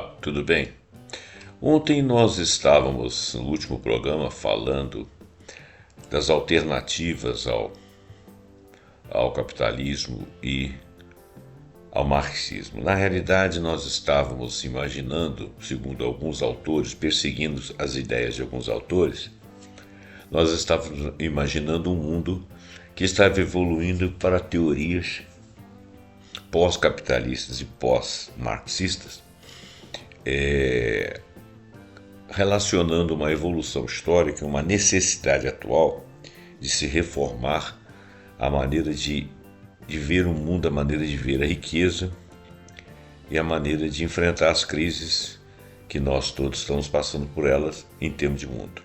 Olá, tudo bem? Ontem nós estávamos no último programa falando das alternativas ao capitalismo e ao marxismo. Na realidade, nós estávamos imaginando, segundo alguns autores, perseguindo as ideias de alguns autores, nós estávamos imaginando um mundo que estava evoluindo para teorias pós-capitalistas e pós-marxistas, relacionando uma evolução histórica, uma necessidade atual de se reformar a maneira de ver o mundo, a maneira de ver a riqueza e a maneira de enfrentar as crises que nós todos estamos passando por elas em termos de mundo.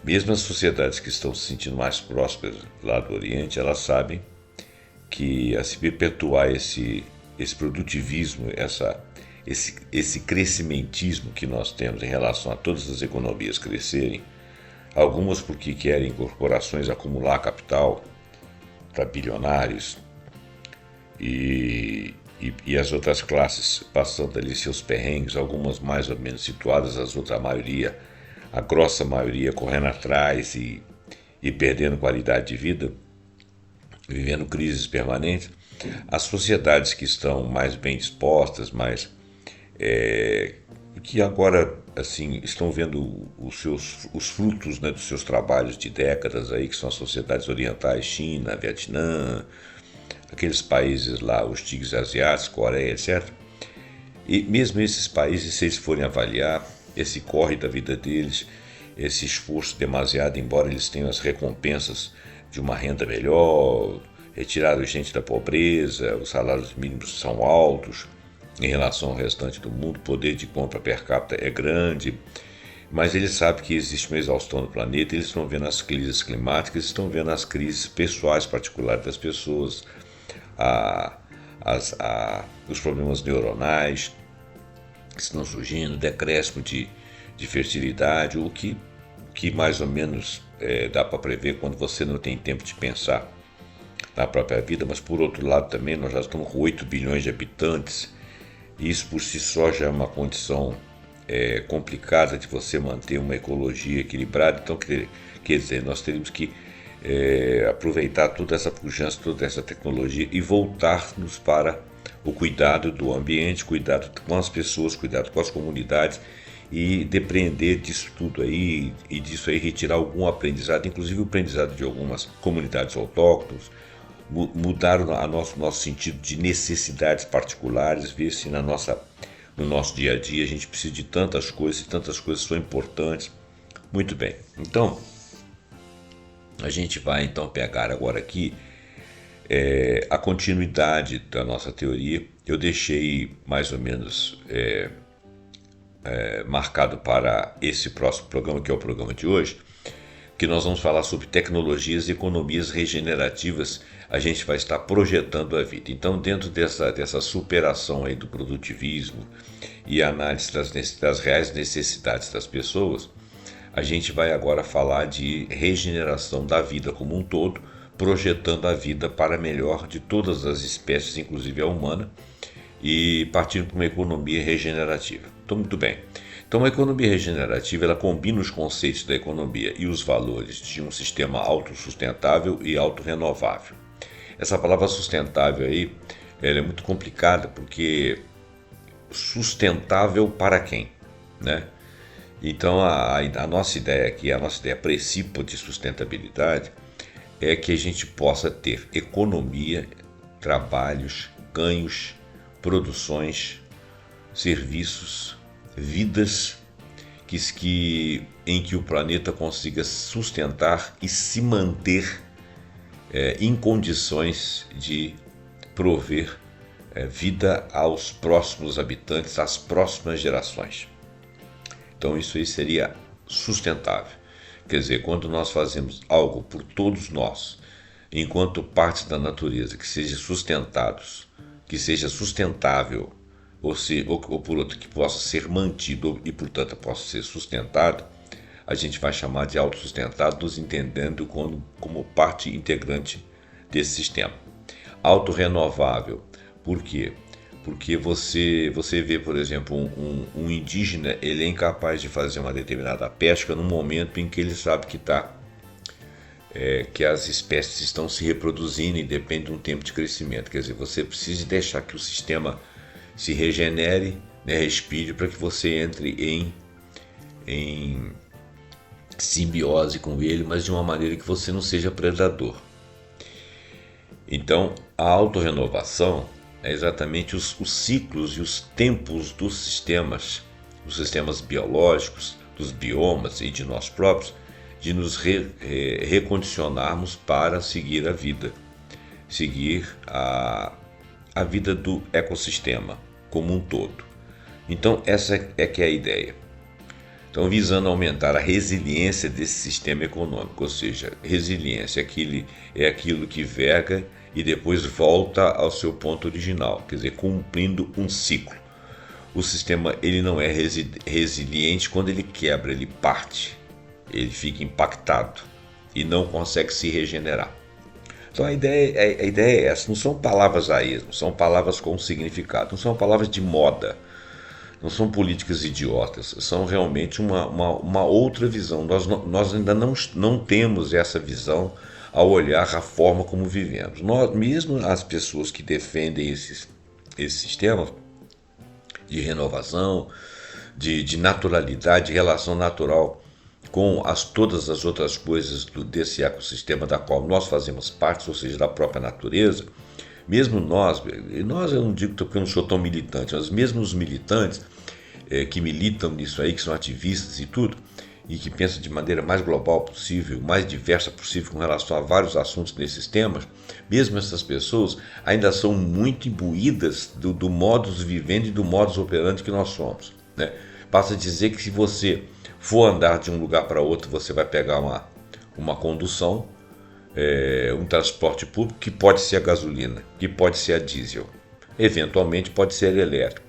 Mesmo as sociedades que estão se sentindo mais prósperas lá do Oriente, elas sabem que a se perpetuar esse produtivismo, esse crescimentismo que nós temos em relação a todas as economias crescerem, algumas porque querem corporações acumular capital para bilionários e as outras classes passando ali seus perrengues, algumas mais ou menos situadas, as outras, a grossa maioria correndo atrás e perdendo qualidade de vida, vivendo crises permanentes. As sociedades que estão mais bem dispostas, que agora assim estão vendo os frutos, né, dos seus trabalhos de décadas aí, que são as sociedades orientais, China, Vietnã, aqueles países lá, os tigres asiáticos, Coreia, etc. E mesmo esses países, se eles forem avaliar esse corre da vida deles, esse esforço demasiado, embora eles tenham as recompensas de uma renda melhor, retirado gente da pobreza, os salários mínimos são altos em relação ao restante do mundo, o poder de compra per capita é grande, mas eles sabem que existe uma exaustão no planeta, eles estão vendo as crises climáticas, estão vendo as crises pessoais particulares das pessoas, os problemas neuronais que estão surgindo, decréscimo de fertilidade, o que mais ou menos dá para prever quando você não tem tempo de pensar na própria vida, mas por outro lado também nós já estamos com 8 bilhões de habitantes, e isso por si só já é uma condição complicada de você manter uma ecologia equilibrada. Então, quer dizer, nós teríamos que aproveitar toda essa pujança, toda essa tecnologia e voltar-nos para o cuidado do ambiente, cuidado com as pessoas, cuidado com as comunidades e depreender disso tudo aí e disso aí retirar algum aprendizado, inclusive o aprendizado de algumas comunidades autóctones, mudar o nosso sentido de necessidades particulares, ver se no nosso dia a dia a gente precisa de tantas coisas e tantas coisas são importantes. Muito bem, então a gente vai então pegar agora aqui a continuidade da nossa teoria. Eu deixei mais ou menos marcado para esse próximo programa, que é o programa de hoje, que nós vamos falar sobre tecnologias e economias regenerativas. A gente vai estar projetando a vida. Então, dentro dessa superação aí do produtivismo e análise das reais necessidades das pessoas, a gente vai agora falar de regeneração da vida como um todo, projetando a vida para melhor de todas as espécies, inclusive a humana, e partindo para uma economia regenerativa. Então, muito bem. Então, a economia regenerativa, ela combina os conceitos da economia e os valores de um sistema autossustentável e autorrenovável. Essa palavra sustentável aí, ela é muito complicada, porque sustentável para quem, né? Então, a nossa ideia aqui, a nossa ideia principal de sustentabilidade é que a gente possa ter economia, trabalhos, ganhos, produções, serviços, vidas em que o planeta consiga sustentar e se manter em condições de prover vida aos próximos habitantes, às próximas gerações. Então isso aí seria sustentável. Quer dizer, quando nós fazemos algo por todos nós, enquanto parte da natureza, que seja sustentável, ou por outro, que possa ser mantido e, portanto, possa ser sustentado, a gente vai chamar de autossustentado, nos entendendo como parte integrante desse sistema. Autorrenovável. Por quê? Porque você vê, por exemplo, um indígena, ele é incapaz de fazer uma determinada pesca no momento em que ele sabe que as espécies estão se reproduzindo e depende de um tempo de crescimento. Quer dizer, você precisa deixar que o sistema se regenere, né, respire, para que você entre em simbiose com ele, mas de uma maneira que você não seja predador. Então, a autorrenovação é exatamente os ciclos e os tempos dos sistemas biológicos, dos biomas e de nós próprios, de nos recondicionarmos para seguir a vida, seguir a vida do ecossistema como um todo. Então, essa é que é a ideia. Então, visando aumentar a resiliência desse sistema econômico, ou seja, resiliência é aquilo que verga e depois volta ao seu ponto original, quer dizer, cumprindo um ciclo. O sistema ele não é resiliente quando ele quebra, ele parte, ele fica impactado e não consegue se regenerar. Então a ideia é essa, não são palavras a esmo, são palavras com significado, não são palavras de moda, não são políticas idiotas, são realmente uma outra visão. Nós ainda não temos essa visão ao olhar a forma como vivemos. Mesmo as pessoas que defendem esse sistema de renovação, de naturalidade, de relação natural com todas as outras coisas desse ecossistema da qual nós fazemos parte, ou seja, da própria natureza, mesmo nós eu não digo porque eu não sou tão militante, mas mesmo os militantes que militam nisso aí, que são ativistas e tudo, e que pensam de maneira mais global possível, mais diversa possível com relação a vários assuntos nesses temas, mesmo essas pessoas ainda são muito imbuídas do modus vivendi e do modus operandi que nós somos, né? Basta dizer que se você for andar de um lugar para outro, você vai pegar uma condução, um transporte público que pode ser a gasolina, que pode ser a diesel, eventualmente pode ser elétrico,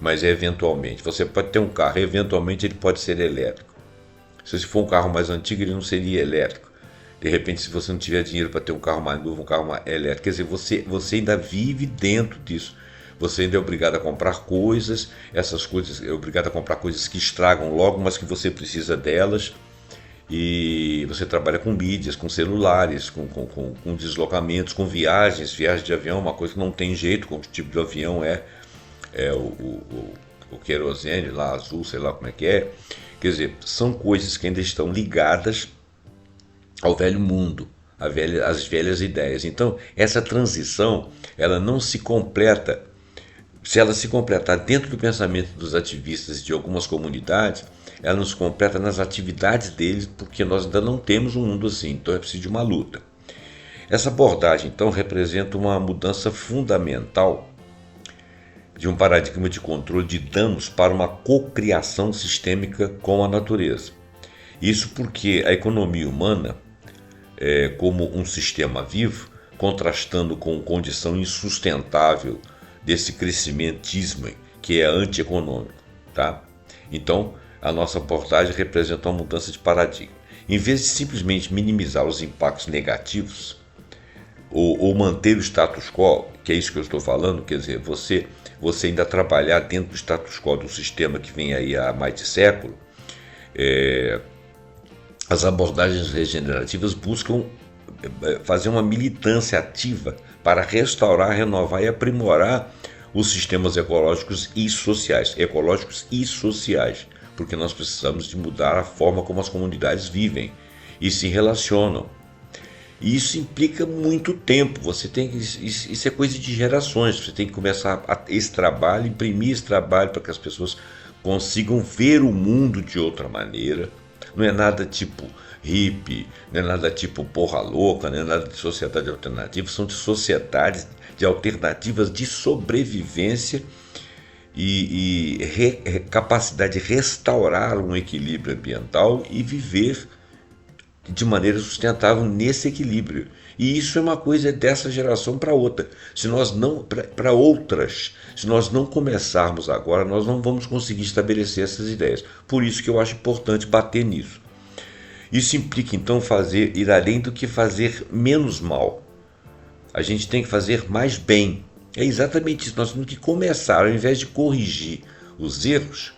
mas eventualmente. Você pode ter um carro, eventualmente ele pode ser elétrico. Se for um carro mais antigo, ele não seria elétrico. De repente, se você não tiver dinheiro para ter um carro mais novo, um carro mais elétrico, quer dizer, você ainda vive dentro disso. Você ainda é obrigado a comprar coisas, essas coisas, é obrigado a comprar coisas que estragam logo, mas que você precisa delas. E você trabalha com mídias, com celulares, com deslocamentos, com viagens de avião, uma coisa que não tem jeito, com o tipo de avião é o querosene lá, azul, sei lá como é que é. Quer dizer, são coisas que ainda estão ligadas ao velho mundo, às velhas ideias. Então, essa transição, ela não se completa. Se ela se completar dentro do pensamento dos ativistas de algumas comunidades, ela não se completa nas atividades deles, porque nós ainda não temos um mundo assim, então é preciso de uma luta. Essa abordagem, então, representa uma mudança fundamental de um paradigma de controle de danos para uma cocriação sistêmica com a natureza. Isso porque a economia humana, como um sistema vivo, contrastando com a condição insustentável desse crescimentismo que é antieconômico, tá? Então, a nossa abordagem representa uma mudança de paradigma. Em vez de simplesmente minimizar os impactos negativos ou manter o status quo, que é isso que eu estou falando, quer dizer, você ainda trabalhar dentro do status quo do sistema que vem aí há mais de século, as abordagens regenerativas buscam fazer uma militância ativa para restaurar, renovar e aprimorar os sistemas ecológicos e sociais, porque nós precisamos de mudar a forma como as comunidades vivem e se relacionam. E isso implica muito tempo, isso é coisa de gerações, você tem que começar esse trabalho, imprimir esse trabalho para que as pessoas consigam ver o mundo de outra maneira. Não é nada tipo hippie, não é nada tipo porra louca, não é nada de sociedade alternativa, são de sociedades, de alternativas de sobrevivência e capacidade de restaurar um equilíbrio ambiental e viver de maneira sustentável nesse equilíbrio. E isso é uma coisa dessa geração para outra. Se nós não começarmos agora, nós não vamos conseguir estabelecer essas ideias. Por isso que eu acho importante bater nisso. Isso implica então ir além do que fazer menos mal. A gente tem que fazer mais bem. É exatamente isso. Nós temos que começar, ao invés de corrigir os erros,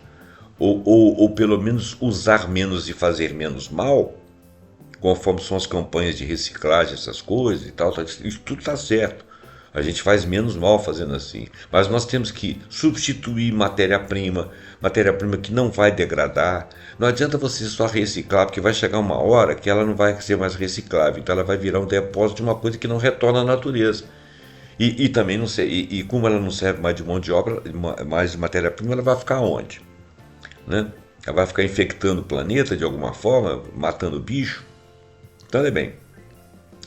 ou pelo menos usar menos e fazer menos mal, conforme são as campanhas de reciclagem, essas coisas e tal, isso tudo está certo. A gente faz menos mal fazendo assim. Mas nós temos que substituir matéria-prima que não vai degradar. Não adianta você só reciclar, porque vai chegar uma hora que ela não vai ser mais reciclável. Então ela vai virar um depósito de uma coisa que não retorna à natureza. E também não sei, e como ela não serve mais de mão de obra, mais de matéria-prima, ela vai ficar onde? Né? Ela vai ficar infectando o planeta de alguma forma, matando bicho. Então, olha bem,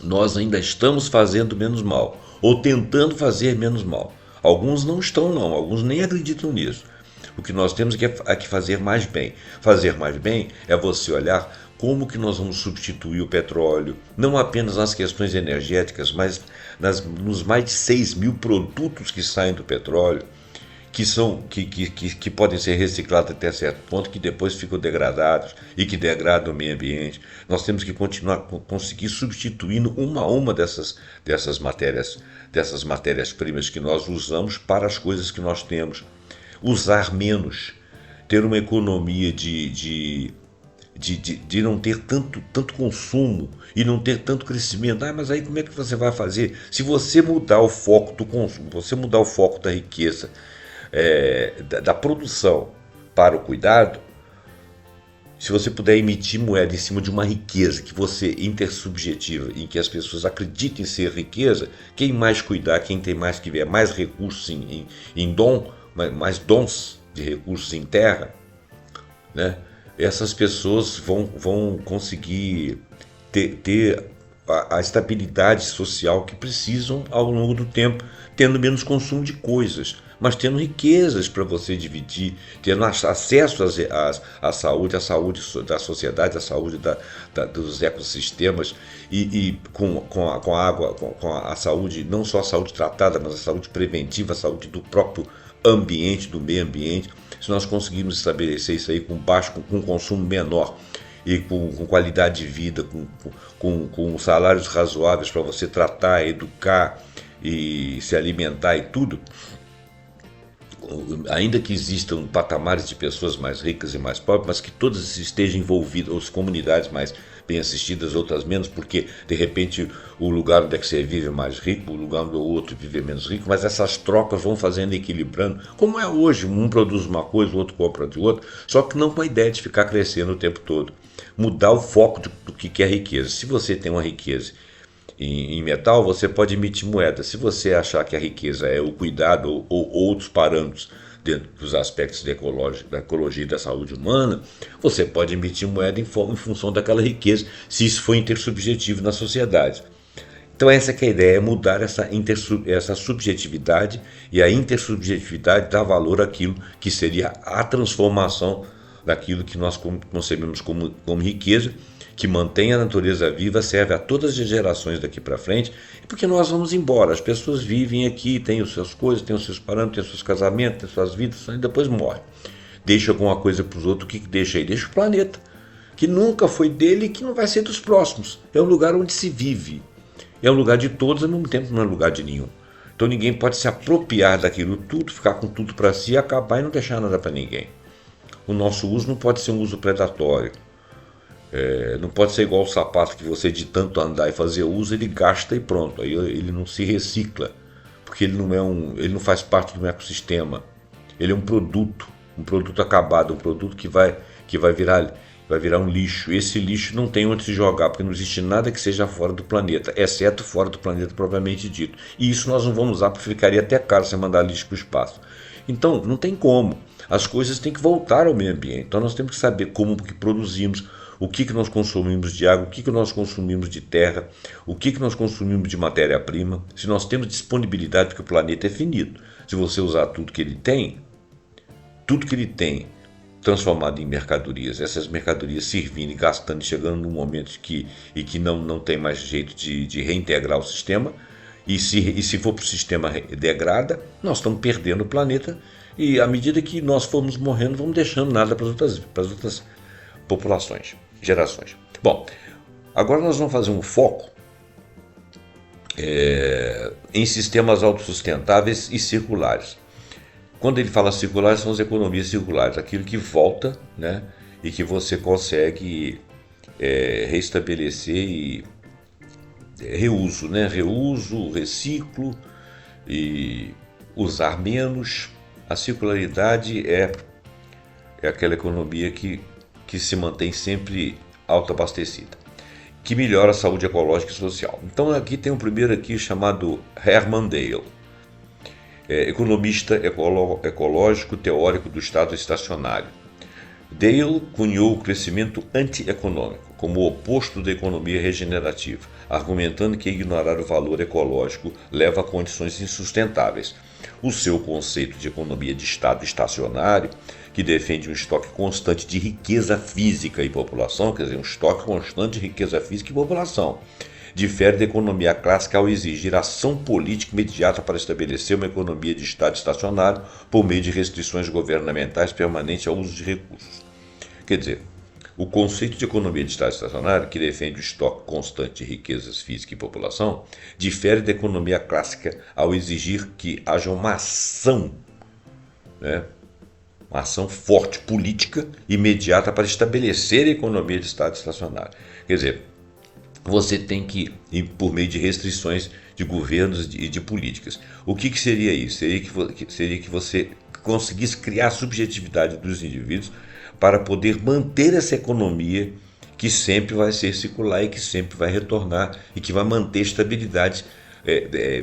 nós ainda estamos fazendo menos mal, ou tentando fazer menos mal. Alguns não estão, não, alguns nem acreditam nisso. O que nós temos é que fazer mais bem. Fazer mais bem é você olhar como que nós vamos substituir o petróleo, não apenas nas questões energéticas, mas nos mais de 6 mil produtos que saem do petróleo, que podem ser reciclados até certo ponto, que depois ficam degradados e que degradam o meio ambiente. Nós temos que conseguir substituindo uma a uma dessas matérias-primas que nós usamos para as coisas que nós temos. Usar menos, ter uma economia de não ter tanto consumo e não ter tanto crescimento. Mas aí como é que você vai fazer? Se você mudar o foco do consumo, você mudar o foco da riqueza, da produção para o cuidado, se você puder emitir moeda em cima de uma riqueza que você intersubjetiva, em que as pessoas acreditem ser riqueza, quem mais cuidar, quem tem mais que ver, mais recursos em dom, mais dons de recursos em terra, né? Essas pessoas vão conseguir ter a estabilidade social que precisam ao longo do tempo, tendo menos consumo de coisas, mas tendo riquezas para você dividir, tendo acesso à saúde da sociedade, à saúde dos ecossistemas e com a água, com a saúde, não só a saúde tratada, mas a saúde preventiva, a saúde do próprio ambiente, do meio ambiente. Se nós conseguirmos estabelecer isso aí com consumo menor e com qualidade de vida, com salários razoáveis para você tratar, educar e se alimentar e tudo, ainda que existam patamares de pessoas mais ricas e mais pobres, mas que todas estejam envolvidas, ou as comunidades mais bem assistidas, outras menos, porque de repente o lugar onde é que você vive é mais rico, o lugar onde o outro vive é menos rico, mas essas trocas vão fazendo, equilibrando, como é hoje, um produz uma coisa, o outro compra de outro, só que não com a ideia de ficar crescendo o tempo todo. Mudar o foco do que é riqueza. Se você tem uma riqueza em metal, você pode emitir moeda. Se você achar que a riqueza é o cuidado ou outros parâmetros dentro dos aspectos da ecologia e da saúde humana, você pode emitir moeda em função daquela riqueza, se isso for intersubjetivo na sociedade. Então essa que é a ideia, é mudar essa subjetividade, e a intersubjetividade dá valor àquilo que seria a transformação daquilo que nós concebemos como riqueza, que mantém a natureza viva, serve a todas as gerações daqui para frente, porque nós vamos embora. As pessoas vivem aqui, têm as suas coisas, têm os seus parâmetros, têm os seus casamentos, têm as suas vidas, e depois morrem. Deixa alguma coisa para os outros, o que deixa aí? Deixa o planeta, que nunca foi dele e que não vai ser dos próximos. É um lugar onde se vive. É um lugar de todos, ao mesmo tempo não é lugar de nenhum. Então ninguém pode se apropriar daquilo tudo, ficar com tudo para si, acabar e não deixar nada para ninguém. O nosso uso não pode ser um uso predatório. Não pode ser igual o sapato que você, de tanto andar e fazer uso, ele gasta e pronto. Aí ele não se recicla, porque ele não faz parte de um ecossistema. Ele é um produto acabado, um produto que vai virar um lixo. Esse lixo não tem onde se jogar, porque não existe nada que seja fora do planeta, exceto fora do planeta propriamente dito. E isso nós não vamos usar, porque ficaria até caro você mandar lixo para o espaço. Então, não tem como. As coisas têm que voltar ao meio ambiente. Então nós temos que saber como que produzimos, o que nós consumimos de água, o que nós consumimos de terra, o que nós consumimos de matéria-prima. Se nós temos disponibilidade, porque o planeta é finito. Se você usar tudo que ele tem transformado em mercadorias, essas mercadorias servindo e gastando, chegando num momento que não tem mais jeito de reintegrar o sistema, e se for para o sistema degrada, nós estamos perdendo o planeta, e à medida que nós formos morrendo, vamos deixando nada para as outras populações, gerações. Bom, agora nós vamos fazer um foco em sistemas autossustentáveis e circulares. Quando ele fala circulares, são as economias circulares, aquilo que volta, né, e que você consegue restabelecer e reuso, né, reuso, reciclo e usar menos. A circularidade é aquela economia que se mantém sempre autoabastecida, que melhora a saúde ecológica e social. Então aqui tem um primeiro aqui chamado Herman Dale, economista ecológico teórico do estado estacionário. Dale cunhou o crescimento antieconômico como o oposto da economia regenerativa, argumentando que ignorar o valor ecológico leva a condições insustentáveis. O seu conceito de economia de estado estacionário, que defende um estoque constante de riqueza física e população, quer dizer, um estoque constante de riqueza física e população, difere da economia clássica ao exigir ação política imediata para estabelecer uma economia de estado estacionário por meio de restrições governamentais permanentes ao uso de recursos. Quer dizer, o conceito de economia de estado estacionário, que defende o estoque constante de riquezas físicas e população, difere da economia clássica ao exigir que haja uma ação, né, uma ação forte, política, imediata para estabelecer a economia de estado estacionário. Quer dizer, você tem que ir por meio de restrições de governos e de políticas. O que seria isso? Seria que você conseguisse criar a subjetividade dos indivíduos para poder manter essa economia que sempre vai ser circular e que sempre vai retornar e que vai manter estabilidade,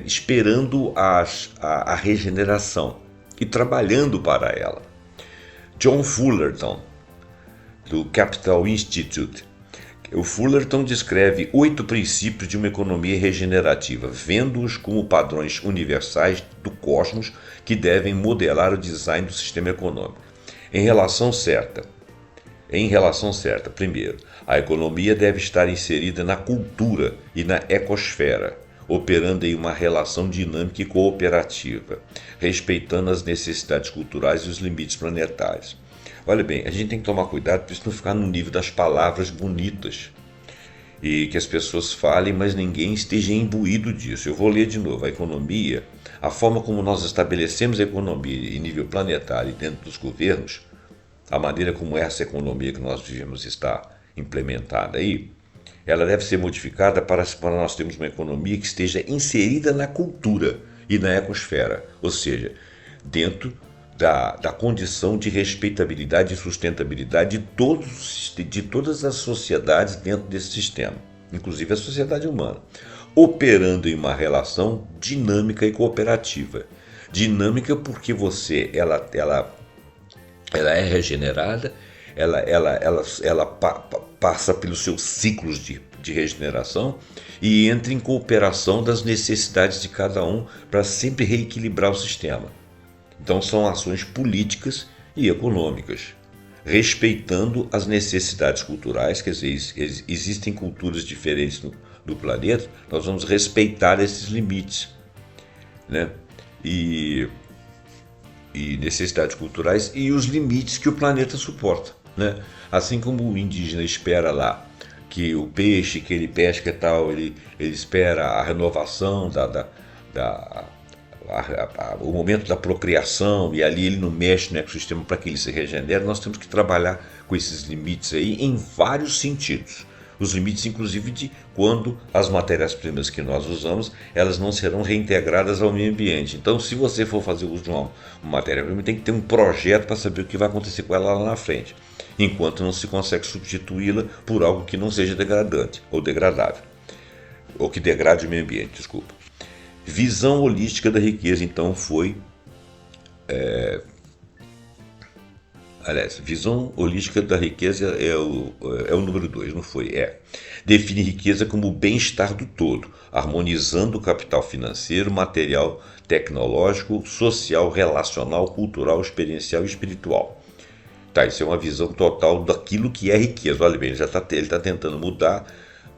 esperando a regeneração e trabalhando para ela. John Fullerton, do Capital Institute. O Fullerton descreve 8 princípios de uma economia regenerativa, vendo-os como padrões universais do cosmos que devem modelar o design do sistema econômico. Em relação certa, primeiro, a economia deve estar inserida na cultura e na ecosfera, operando em uma relação dinâmica e cooperativa, respeitando as necessidades culturais e os limites planetários. Olha bem, a gente tem que tomar cuidado para isso não ficar no nível das palavras bonitas e que as pessoas falem, mas ninguém esteja imbuído disso. Eu vou ler de novo. A economia, a forma como nós estabelecemos a economia em nível planetário e dentro dos governos, a maneira como essa economia que nós vivemos está implementada aí, ela deve ser modificada para nós termos uma economia que esteja inserida na cultura e na ecosfera, ou seja, dentro da condição de respeitabilidade e sustentabilidade de todas as sociedades dentro desse sistema, inclusive a sociedade humana, operando em uma relação dinâmica e cooperativa. Dinâmica porque ela é regenerada, ela passa pelos seus ciclos de regeneração e entra em cooperação das necessidades de cada um para sempre reequilibrar o sistema. Então são ações políticas e econômicas, respeitando as necessidades culturais, quer dizer, existem culturas diferentes no planeta, nós vamos respeitar esses limites, né? E necessidades culturais e os limites que o planeta suporta, né? Assim como o indígena espera lá que o peixe que ele pesca e tal, ele espera a renovação o momento da procriação, e ali ele não mexe no ecossistema para que ele se regenere. Nós temos que trabalhar com esses limites aí em vários sentidos. Os limites, inclusive, de quando as matérias-primas que nós usamos, elas não serão reintegradas ao meio ambiente. Então, se você for fazer uso de uma matéria-prima, tem que ter um projeto para saber o que vai acontecer com ela lá na frente, enquanto não se consegue substituí-la por algo que não seja degradante ou degradável, ou que degrade o meio ambiente, desculpa. Visão holística da riqueza, então, foi... visão holística da riqueza é o número 2, não foi? Define riqueza como o bem-estar do todo, harmonizando o capital financeiro, material, tecnológico, social, relacional, cultural, experiencial e espiritual. Tá, isso é uma visão total daquilo que é riqueza. Olha bem, ele está tentando mudar,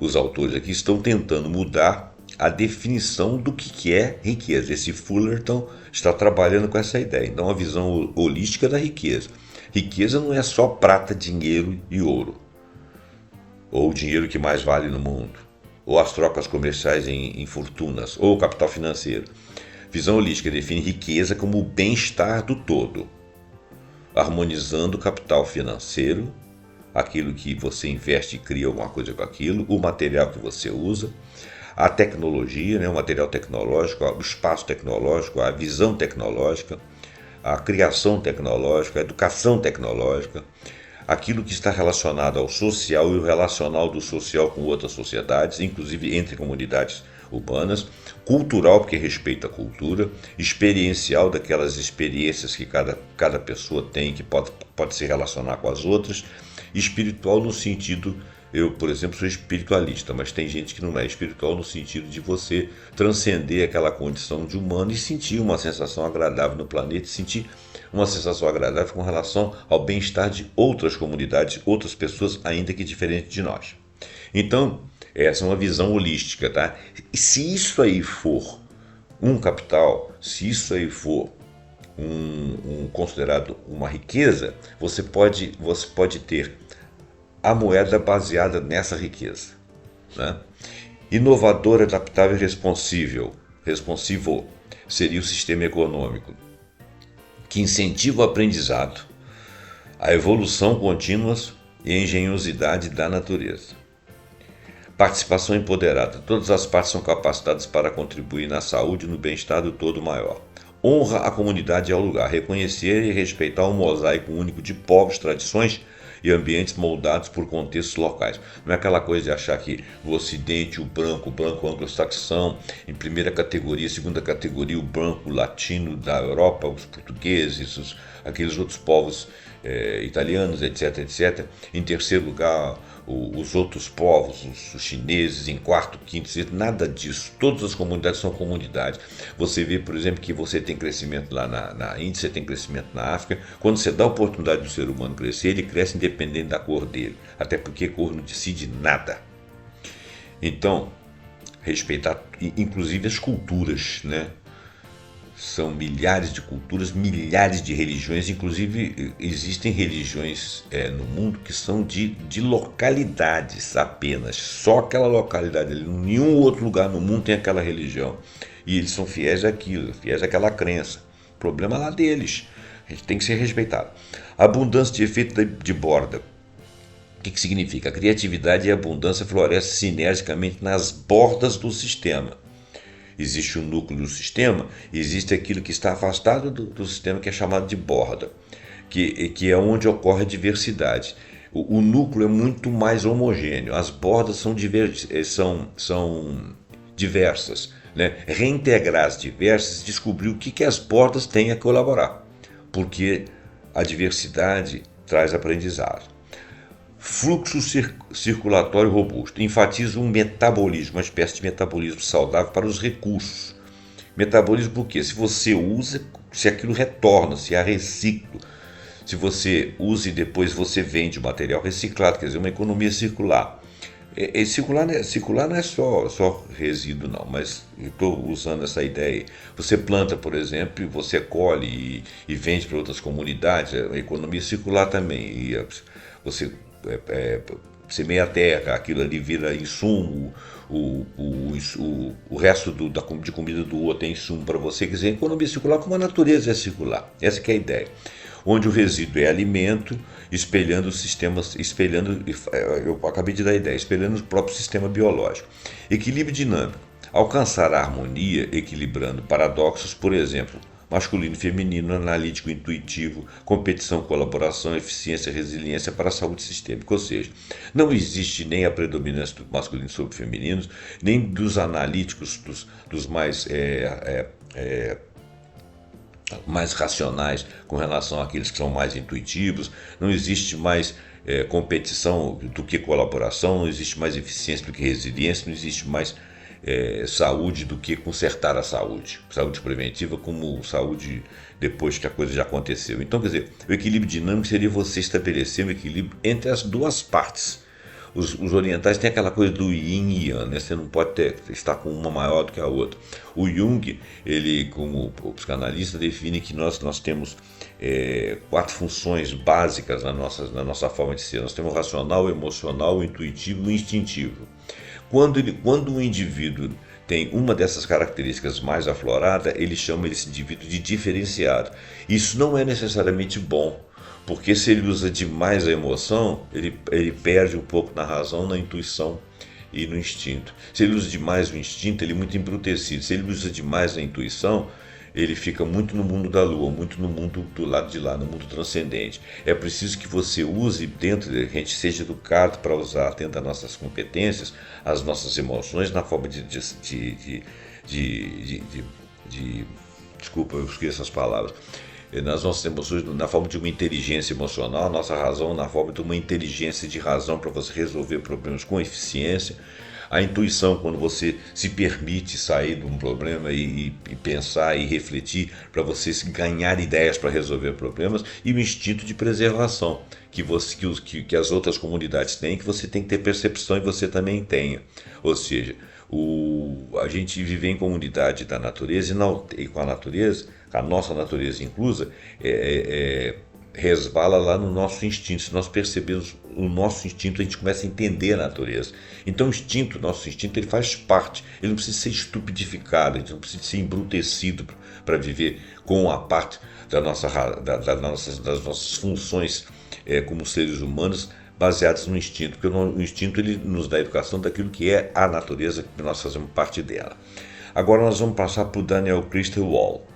os autores aqui estão tentando mudar a definição do que é riqueza. Esse Fullerton está trabalhando com essa ideia. Então, a visão holística da riqueza. Riqueza não é só prata, dinheiro e ouro, ou o dinheiro que mais vale no mundo. ou as trocas comerciais em fortunas, ou o capital financeiro. Visão holística define riqueza como o bem-estar do todo, harmonizando o capital financeiro, aquilo que você investe e cria alguma coisa com aquilo, o material que você usa, a tecnologia, né, o material tecnológico, o espaço tecnológico, a visão tecnológica, a criação tecnológica, a educação tecnológica, aquilo que está relacionado ao social e o relacional do social com outras sociedades, inclusive entre comunidades urbanas, cultural, porque respeita a cultura, experiencial, daquelas experiências que cada pessoa tem, que pode se relacionar com as outras, espiritual no sentido, eu, por exemplo, sou espiritualista, mas tem gente que não é espiritual no sentido de você transcender aquela condição de humano e sentir uma sensação agradável no planeta, sentir uma sensação agradável com relação ao bem-estar de outras comunidades, outras pessoas, ainda que diferentes de nós. Então, essa é uma visão holística, tá? E se isso aí for um capital, se isso aí for considerado uma riqueza, você pode ter a moeda baseada nessa riqueza, né? Inovador, adaptável e responsivo seria o sistema econômico que incentiva o aprendizado, a evolução contínua e a engenhosidade da natureza. Participação empoderada. Todas as partes são capacitadas para contribuir na saúde e no bem-estar do todo maior. Honra a comunidade e ao lugar. Reconhecer e respeitar um mosaico único de povos, tradições e ambientes moldados por contextos locais. Não é aquela coisa de achar que no Ocidente o branco anglo-saxão, em primeira categoria, segunda categoria, o branco latino da Europa, os portugueses, aqueles outros povos italianos, etc, etc. Em terceiro lugar, os outros povos, os chineses, em quarto, quinto, sexto, nada disso. Todas as comunidades são comunidades. Você vê, por exemplo, que você tem crescimento lá na Índia, você tem crescimento na África. Quando você dá a oportunidade do ser humano crescer, ele cresce independente da cor dele. Até porque cor não decide nada. Então, respeitar, inclusive as culturas, né? São milhares de culturas, milhares de religiões, inclusive existem religiões no mundo que são de localidades apenas, só aquela localidade, nenhum outro lugar no mundo tem aquela religião, e eles são fiéis àquilo, fiéis àquela crença, problema lá deles, a gente tem que ser respeitado. Abundância de efeito de borda. O que significa? A criatividade e a abundância florescem sinergicamente nas bordas do sistema. Existe o núcleo do sistema, existe aquilo que está afastado do sistema, que é chamado de borda, que é onde ocorre a diversidade. O núcleo é muito mais homogêneo, as bordas são diversas, né? Reintegrar as diversas, descobrir o que as bordas têm a colaborar, porque a diversidade traz aprendizado. Fluxo circulatório robusto. Enfatiza um metabolismo, uma espécie de metabolismo saudável para os recursos. Metabolismo por quê? Se você usa, se aquilo retorna, se há reciclo. Se você usa e depois você vende o material reciclado, quer dizer, uma economia circular. Circular não é só resíduo, não, mas eu estou usando essa ideia. Você planta, por exemplo, e você colhe e vende para outras comunidades, é uma economia circular também. E você semeia a terra, aquilo ali vira insumo, o resto de comida do outro é insumo para você. Quer dizer, economia circular como a natureza é circular. Essa que é a ideia. Onde o resíduo é alimento, espelhando eu acabei de dar a ideia, espelhando o próprio sistema biológico. Equilíbrio dinâmico. Alcançar a harmonia, equilibrando paradoxos, por exemplo, masculino e feminino, analítico, intuitivo, competição, colaboração, eficiência, resiliência para a saúde sistêmica. Ou seja, não existe nem a predominância do masculino sobre femininos, nem dos analíticos, dos mais racionais com relação àqueles que são mais intuitivos. Não existe mais competição do que colaboração, não existe mais eficiência do que resiliência, não existe mais saúde do que consertar a saúde. Saúde preventiva como saúde depois que a coisa já aconteceu. Então, quer dizer, o equilíbrio dinâmico seria você estabelecer um equilíbrio entre as duas partes. Os orientais têm aquela coisa do yin e yang, né? Você não pode estar com uma maior do que a outra. O Jung, ele, como o psicanalista, define que nós temos 4 funções básicas na nossa forma de ser. Nós temos o racional, o emocional, o intuitivo e o instintivo. Quando o indivíduo tem uma dessas características mais aflorada, ele chama esse indivíduo de diferenciado. Isso não é necessariamente bom, porque se ele usa demais a emoção, ele perde um pouco na razão, na intuição e no instinto. Se ele usa demais o instinto, ele é muito embrutecido. Se ele usa demais a intuição, ele fica muito no mundo da lua, muito no mundo do lado de lá, no mundo transcendente. É preciso que você use dentro, que a gente seja educado para usar dentro das nossas competências, as nossas emoções na forma desculpa, eu esqueço essas palavras. Nas nossas emoções, na forma de uma inteligência emocional, a nossa razão na forma de uma inteligência de razão para você resolver problemas com eficiência. A intuição, quando você se permite sair de um problema e pensar e refletir para você ganhar ideias para resolver problemas, e o instinto de preservação que as outras comunidades têm, que você tem que ter percepção e você também tenha. Ou seja, a gente viver em comunidade da natureza e com a natureza, a nossa natureza inclusa, resvala lá no nosso instinto. Se nós percebemos o nosso instinto, a gente começa a entender a natureza. Então o nosso instinto, ele faz parte, ele não precisa ser estupidificado, a gente não precisa ser embrutecido para viver com a parte das nossas funções como seres humanos baseados no instinto, porque o instinto ele nos dá a educação daquilo que é a natureza, que nós fazemos parte dela. Agora nós vamos passar para o Daniel Christian Wahl.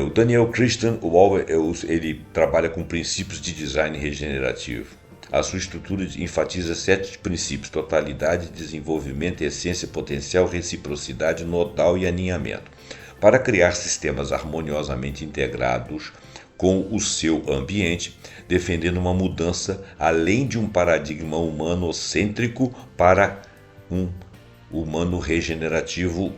O Daniel Christian Wahl, ele trabalha com princípios de design regenerativo. A sua estrutura enfatiza 7 princípios: totalidade, desenvolvimento, essência, potencial, reciprocidade, nodal e alinhamento, para criar sistemas harmoniosamente integrados com o seu ambiente, defendendo uma mudança além de um paradigma humanocêntrico para um humano regenerativo,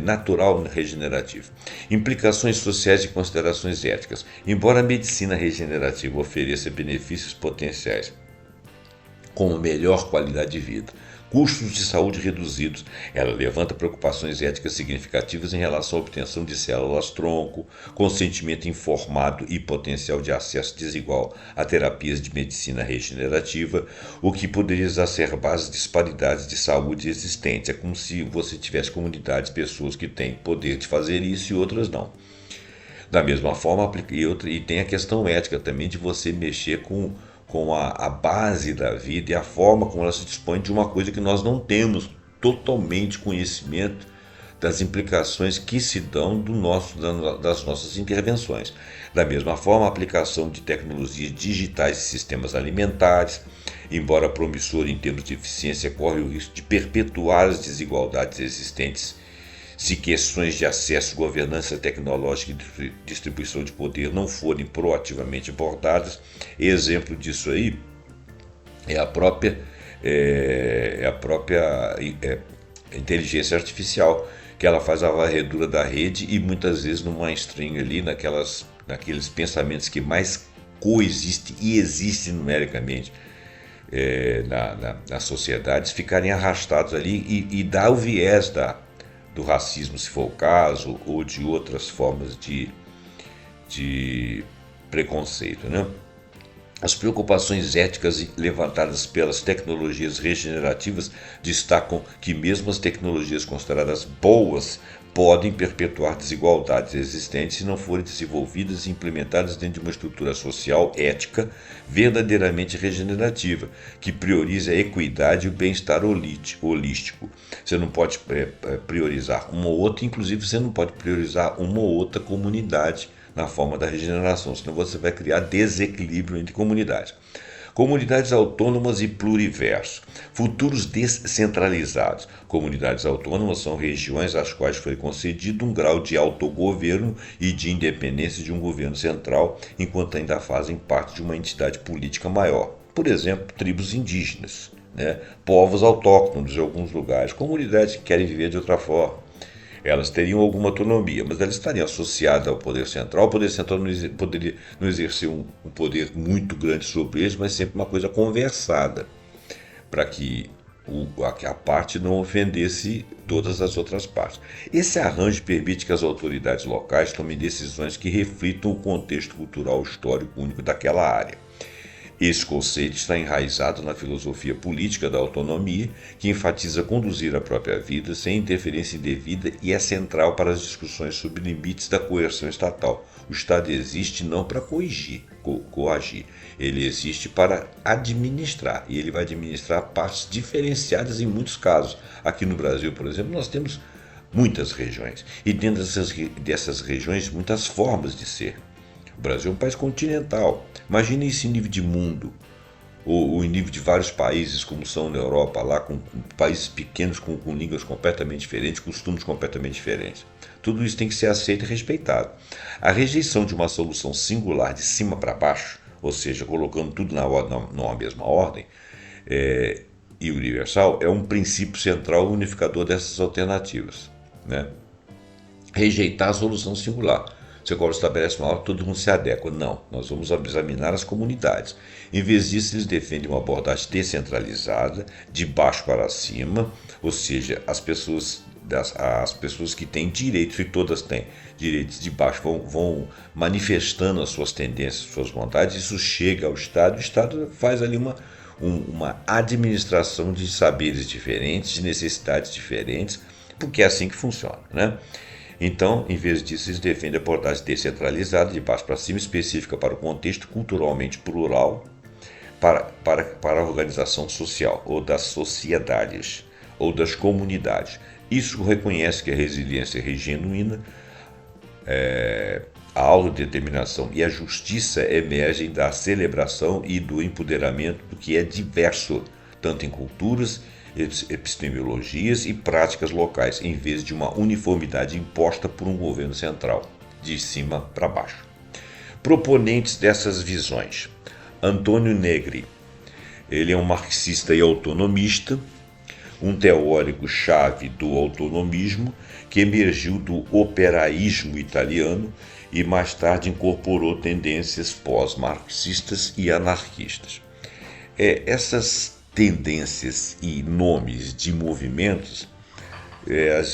natural regenerativo. Implicações sociais e considerações éticas. Embora a medicina regenerativa ofereça benefícios potenciais, como melhor qualidade de vida, custos de saúde reduzidos, ela levanta preocupações éticas significativas em relação à obtenção de células-tronco, consentimento informado e potencial de acesso desigual a terapias de medicina regenerativa, o que poderia exacerbar as disparidades de saúde existentes. É como se você tivesse comunidades, pessoas que têm poder de fazer isso e outras não. Da mesma forma, e tem a questão ética também de você mexer com a base da vida e a forma como ela se dispõe de uma coisa que nós não temos totalmente conhecimento das implicações que se dão das nossas intervenções. Da mesma forma, a aplicação de tecnologias digitais e sistemas alimentares, embora promissor em termos de eficiência, corre o risco de perpetuar as desigualdades existentes se questões de acesso, governança tecnológica e distribuição de poder não forem proativamente abordadas. Exemplo disso aí é a própria inteligência artificial, que ela faz a varredura da rede e muitas vezes no mainstream ali, naqueles pensamentos que mais coexistem e existem numericamente nas sociedades, ficarem arrastados ali e dá o viés do racismo, se for o caso, ou de outras formas de preconceito, né? As preocupações éticas levantadas pelas tecnologias regenerativas destacam que mesmo as tecnologias consideradas boas podem perpetuar desigualdades existentes se não forem desenvolvidas e implementadas dentro de uma estrutura social ética verdadeiramente regenerativa, que priorize a equidade e o bem-estar holístico. Você não pode priorizar uma ou outra, inclusive você não pode priorizar uma ou outra comunidade na forma da regeneração, senão você vai criar desequilíbrio entre comunidades. Comunidades autônomas e pluriverso. Futuros descentralizados. Comunidades autônomas são regiões às quais foi concedido um grau de autogoverno e de independência de um governo central, enquanto ainda fazem parte de uma entidade política maior. Por exemplo, tribos indígenas, povos autóctonos de alguns lugares, comunidades que querem viver de outra forma. Elas teriam alguma autonomia, mas elas estariam associadas ao poder central. O poder central poderia não exercer um poder muito grande sobre eles, mas sempre uma coisa conversada, para que a parte não ofendesse todas as outras partes. Esse arranjo permite que as autoridades locais tomem decisões que reflitam o contexto cultural histórico único daquela área. Esse conceito está enraizado na filosofia política da autonomia, que enfatiza conduzir a própria vida sem interferência indevida e é central para as discussões sobre limites da coerção estatal. O Estado existe não para coagir, ele existe para administrar, e ele vai administrar partes diferenciadas em muitos casos. Aqui no Brasil, por exemplo, nós temos muitas regiões, e dentro dessas regiões, muitas formas de ser. O Brasil é um país continental. Imagine esse nível de mundo, ou em nível de vários países, como são na Europa, lá com países pequenos com línguas completamente diferentes, costumes completamente diferentes. Tudo isso tem que ser aceito e respeitado. A rejeição de uma solução singular de cima para baixo, ou seja, colocando tudo numa mesma ordem, e universal, é um princípio central unificador dessas alternativas, né? Rejeitar a solução singular. Você agora estabelece uma ordem, todo mundo se adequa. Não, nós vamos examinar as comunidades. Em vez disso, eles defendem uma abordagem descentralizada, de baixo para cima, ou seja, as pessoas que têm direitos, e todas têm direitos de baixo, vão manifestando as suas tendências, suas vontades, isso chega ao Estado, o Estado faz ali uma administração de saberes diferentes, de necessidades diferentes, porque é assim que funciona, né? Então, em vez disso, eles defendem a abordagem descentralizada, de baixo para cima, específica para o contexto culturalmente plural, para a organização social, ou das sociedades, ou das comunidades. Isso reconhece que a resiliência é genuína, a autodeterminação e a justiça emergem da celebração e do empoderamento do que é diverso, tanto em culturas, epistemologias e práticas locais, em vez de uma uniformidade imposta por um governo central, de cima para baixo. Proponentes dessas visões: Antônio Negri. Ele é um marxista e autonomista, um teórico-chave do autonomismo que emergiu do operaísmo italiano e mais tarde incorporou tendências pós-marxistas e anarquistas. Essas tendências e nomes de movimentos às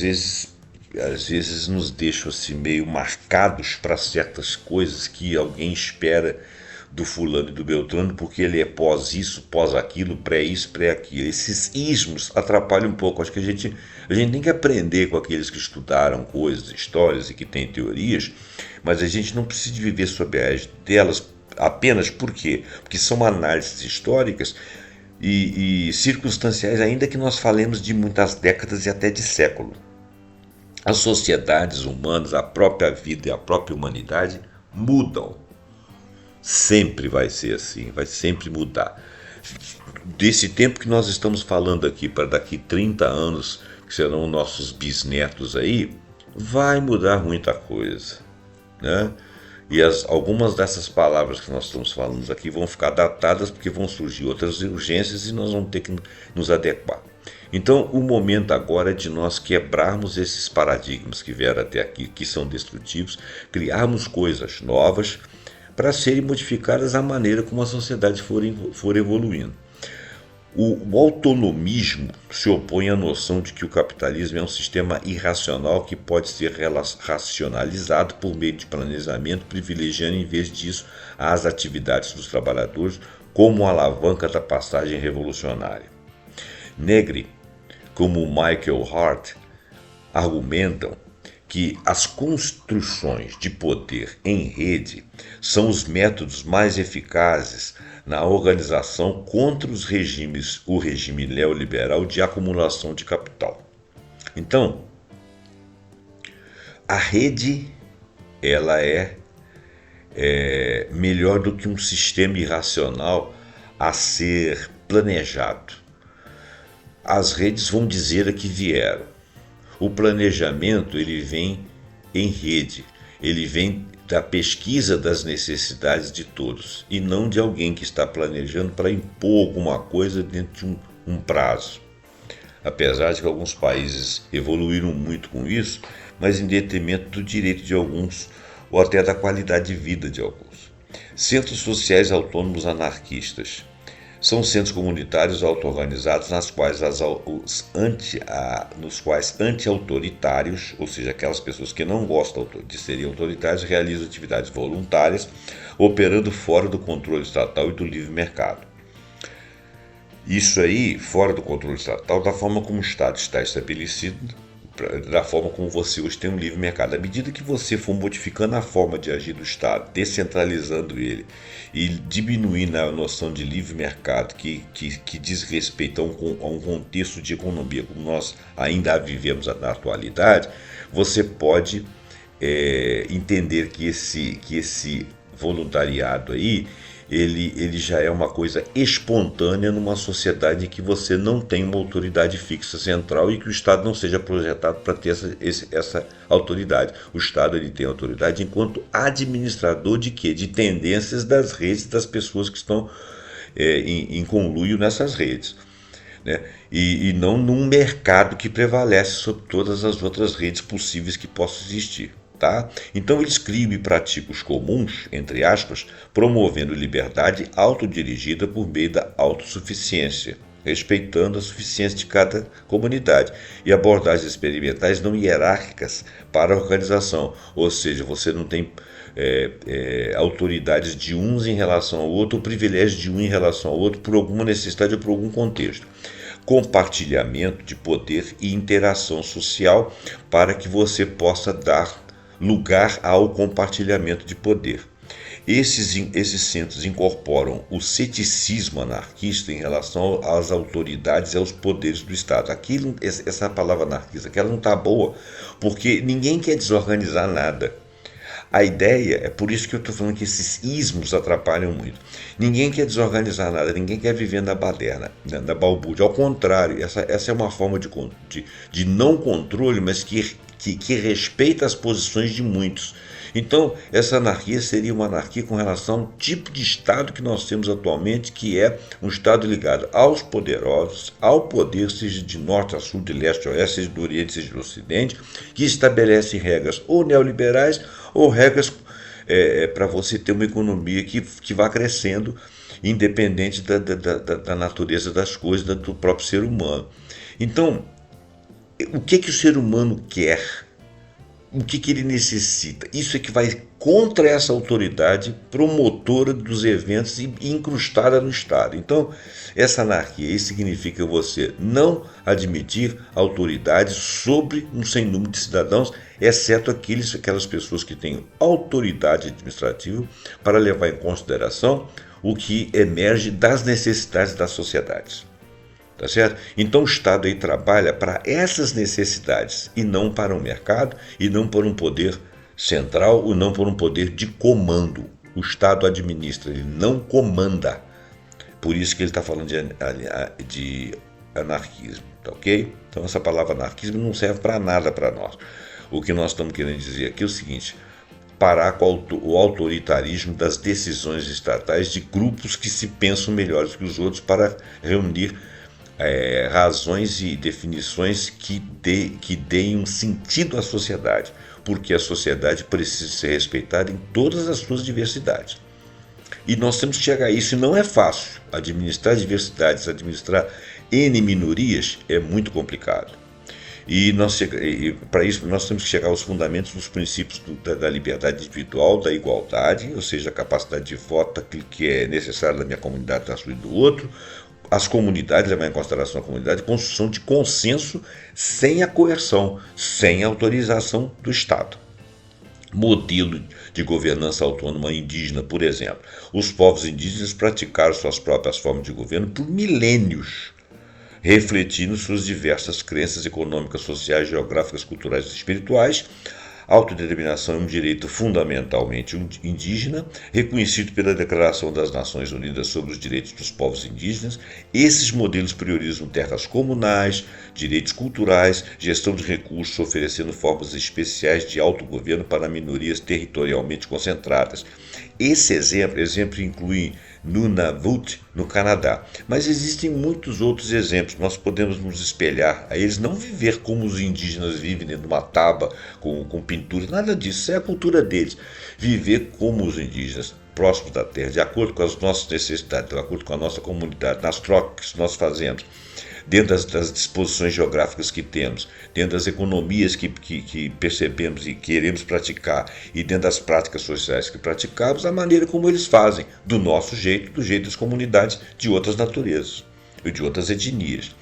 vezes nos deixam assim, meio marcados para certas coisas que alguém espera do fulano e do Beltrano, porque ele é pós isso, pós aquilo, pré isso, pré aquilo. Esses ismos atrapalham um pouco. Acho que a gente tem que aprender com aqueles que estudaram coisas, histórias e que têm teorias, mas a gente não precisa viver sob a égide delas apenas por quê? Porque são análises históricas e circunstanciais, ainda que nós falemos de muitas décadas e até de século. As sociedades humanas, a própria vida e a própria humanidade mudam. Sempre vai ser assim, vai sempre mudar. Desse tempo que nós estamos falando aqui, para daqui 30 anos, que serão nossos bisnetos aí, vai mudar muita coisa, né? E algumas dessas palavras que nós estamos falando aqui vão ficar datadas porque vão surgir outras urgências e nós vamos ter que nos adequar. Então, o momento agora é de nós quebrarmos esses paradigmas que vieram até aqui, que são destrutivos, criarmos coisas novas para serem modificadas à maneira como a sociedade for evoluindo. O autonomismo se opõe à noção de que o capitalismo é um sistema irracional que pode ser racionalizado por meio de planejamento, privilegiando, em vez disso, as atividades dos trabalhadores como alavanca da passagem revolucionária. Negri, como Michael Hart, argumentam que as construções de poder em rede são os métodos mais eficazes na organização contra o regime neoliberal de acumulação de capital. Então, a rede ela é melhor do que um sistema irracional a ser planejado. As redes vão dizer a que vieram. O planejamento ele vem em rede, ele vem da pesquisa das necessidades de todos e não de alguém que está planejando para impor alguma coisa dentro de um prazo. Apesar de que alguns países evoluíram muito com isso, mas em detrimento do direito de alguns ou até da qualidade de vida de alguns. Centros sociais autônomos anarquistas. São centros comunitários auto-organizados nos quais anti-autoritários, ou seja, aquelas pessoas que não gostam de serem autoritários, realizam atividades voluntárias, operando fora do controle estatal e do livre mercado. Isso aí, fora do controle estatal, da forma como o Estado está estabelecido, da forma como você hoje tem um livre mercado. À medida que você for modificando a forma de agir do Estado, descentralizando ele e diminuindo a noção de livre mercado que diz respeito a um contexto de economia como nós ainda vivemos na atualidade, você pode entender que esse voluntariado aí, ele já é uma coisa espontânea numa sociedade em que você não tem uma autoridade fixa central e que o Estado não seja projetado para ter essa autoridade. O Estado ele tem autoridade enquanto administrador de quê? De tendências das redes das pessoas que estão em conluio nessas redes. Né? E não num mercado que prevalece sobre todas as outras redes possíveis que possam existir. Tá? Então eles criam e praticam os comuns, entre aspas, promovendo liberdade autodirigida por meio da autossuficiência, respeitando a suficiência de cada comunidade, e abordagens experimentais não hierárquicas para a organização, ou seja, você não tem autoridades de uns em relação ao outro, ou privilégios de um em relação ao outro por alguma necessidade ou por algum contexto. Compartilhamento de poder e interação social para que você possa dar lugar ao compartilhamento de poder. Esses centros incorporam o ceticismo anarquista em relação às autoridades e aos poderes do Estado. Essa palavra anarquista, que ela não está boa, porque ninguém quer desorganizar nada. A ideia, é por isso que eu estou falando que esses ismos atrapalham muito. Ninguém quer desorganizar nada, ninguém quer viver na baderna, na balbúrdia. Ao contrário, essa é uma forma de não controle, mas que respeita as posições de muitos. Então, essa anarquia seria uma anarquia com relação ao tipo de Estado que nós temos atualmente, que é um Estado ligado aos poderosos, ao poder, seja de norte a sul, de leste a oeste, seja do oriente, seja do ocidente, que estabelece regras ou neoliberais ou regras para você ter uma economia que vá crescendo, independente da natureza das coisas, do próprio ser humano. Então, o que o ser humano quer? O que ele necessita? Isso é que vai contra essa autoridade promotora dos eventos e incrustada no Estado. Então, essa anarquia isso significa você não admitir autoridade sobre um sem número de cidadãos, exceto aquelas pessoas que têm autoridade administrativa para levar em consideração o que emerge das necessidades das sociedades. Tá certo? Então o Estado aí trabalha para essas necessidades e não para o mercado e não para um poder central ou não para um poder de comando. O Estado administra, ele não comanda. Por isso que ele está falando de anarquismo, tá ok? Então essa palavra anarquismo não serve para nada para nós. O que nós estamos querendo dizer aqui é o seguinte: parar com o autoritarismo das decisões estatais de grupos que se pensam melhores que os outros para reunir razões e definições que deem um sentido à sociedade, porque a sociedade precisa ser respeitada em todas as suas diversidades. E nós temos que chegar a isso, e não é fácil. Administrar diversidades, administrar N minorias é muito complicado. E para isso nós temos que chegar aos fundamentos dos princípios da liberdade individual, da igualdade, ou seja, a capacidade de voto, aquilo que é necessário da minha comunidade, da sua e do outro, as comunidades, levar em consideração a comunidade, construção de consenso sem a coerção, sem a autorização do Estado. Modelo de governança autônoma indígena, por exemplo. Os povos indígenas praticaram suas próprias formas de governo por milênios, refletindo suas diversas crenças econômicas, sociais, geográficas, culturais e espirituais. A autodeterminação é um direito fundamentalmente indígena, reconhecido pela Declaração das Nações Unidas sobre os Direitos dos Povos Indígenas. Esses modelos priorizam terras comunais, direitos culturais, gestão de recursos, oferecendo formas especiais de autogoverno para minorias territorialmente concentradas. Esse exemplo inclui Nunavut, no Canadá. Mas existem muitos outros exemplos, nós podemos nos espelhar a eles, não viver como os indígenas vivem dentro de uma taba, com pintura, nada disso, isso é a cultura deles. Viver como os indígenas, próximos da terra, de acordo com as nossas necessidades, de acordo com a nossa comunidade, nas trocas que nós fazemos, dentro das disposições geográficas que temos, dentro das economias que percebemos e queremos praticar, e dentro das práticas sociais que praticamos, a maneira como eles fazem, do nosso jeito, do jeito das comunidades de outras naturezas e de outras etnias.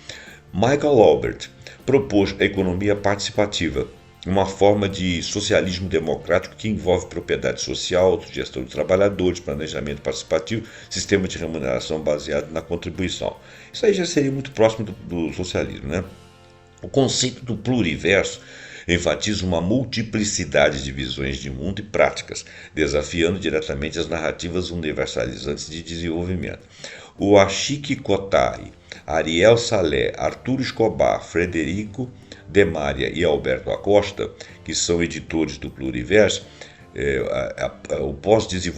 Michael Albert propôs a economia participativa, uma forma de socialismo democrático que envolve propriedade social, autogestão de trabalhadores, planejamento participativo, sistema de remuneração baseado na contribuição. Isso aí já seria muito próximo do socialismo, né? O conceito do pluriverso enfatiza uma multiplicidade de visões de mundo e práticas, desafiando diretamente as narrativas universalizantes de desenvolvimento. O Ashiki Kotari, Ariel Salé, Arturo Escobar, Frederico de Maria e Alberto Acosta, que são editores do Pluriverso,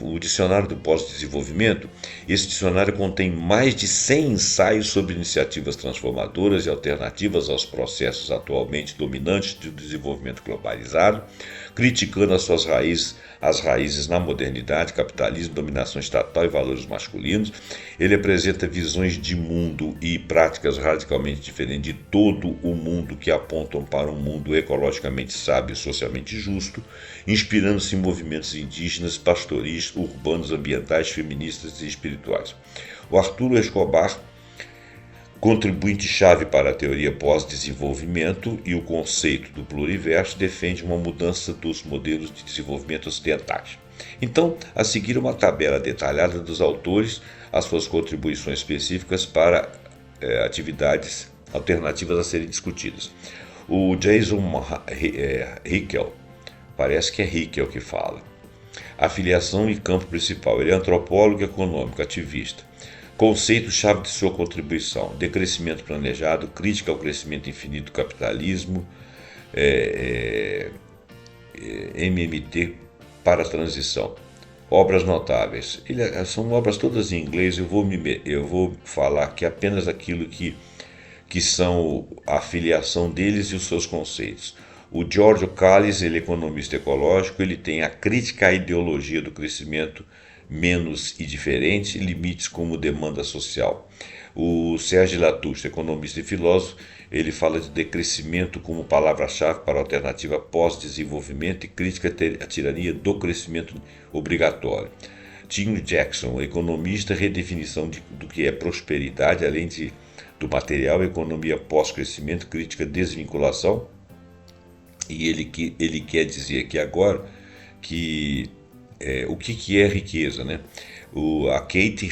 o dicionário do pós-desenvolvimento. Esse dicionário contém mais de 100 ensaios sobre iniciativas transformadoras e alternativas aos processos atualmente dominantes do desenvolvimento globalizado, criticando as raízes na modernidade, capitalismo, dominação estatal e valores masculinos. Ele apresenta visões de mundo e práticas radicalmente diferentes de todo o mundo que apontam para um mundo ecologicamente sábio e socialmente justo, inspirando-se em movimentos indígenas, pastoris, urbanos, ambientais, feministas e espirituais. O Arturo Escobar, contribuinte-chave para a teoria pós-desenvolvimento e o conceito do pluriverso, defende uma mudança dos modelos de desenvolvimento ocidentais. Então, a seguir uma tabela detalhada dos autores, as suas contribuições específicas para atividades alternativas a serem discutidas. O Jason Hickel, parece que é Hickel que fala. Afiliação e campo principal. Ele é antropólogo e econômico, ativista. Conceito-chave de sua contribuição: decrescimento planejado, crítica ao crescimento infinito do capitalismo, MMT para a transição. Obras notáveis. São obras todas em inglês, eu vou falar aqui apenas aquilo que são a afiliação deles e os seus conceitos. O Giorgio Calles, ele é economista ecológico, ele tem a crítica à ideologia do crescimento menos e diferente, limites como demanda social. O Sérgio Latouche, economista e filósofo, ele fala de decrescimento como palavra-chave para a alternativa pós-desenvolvimento e crítica à tirania do crescimento obrigatório. Tim Jackson, economista, redefinição do que é prosperidade, além do material, economia pós-crescimento, crítica à desvinculação. E ele quer dizer aqui agora que o que é riqueza, né? A Kate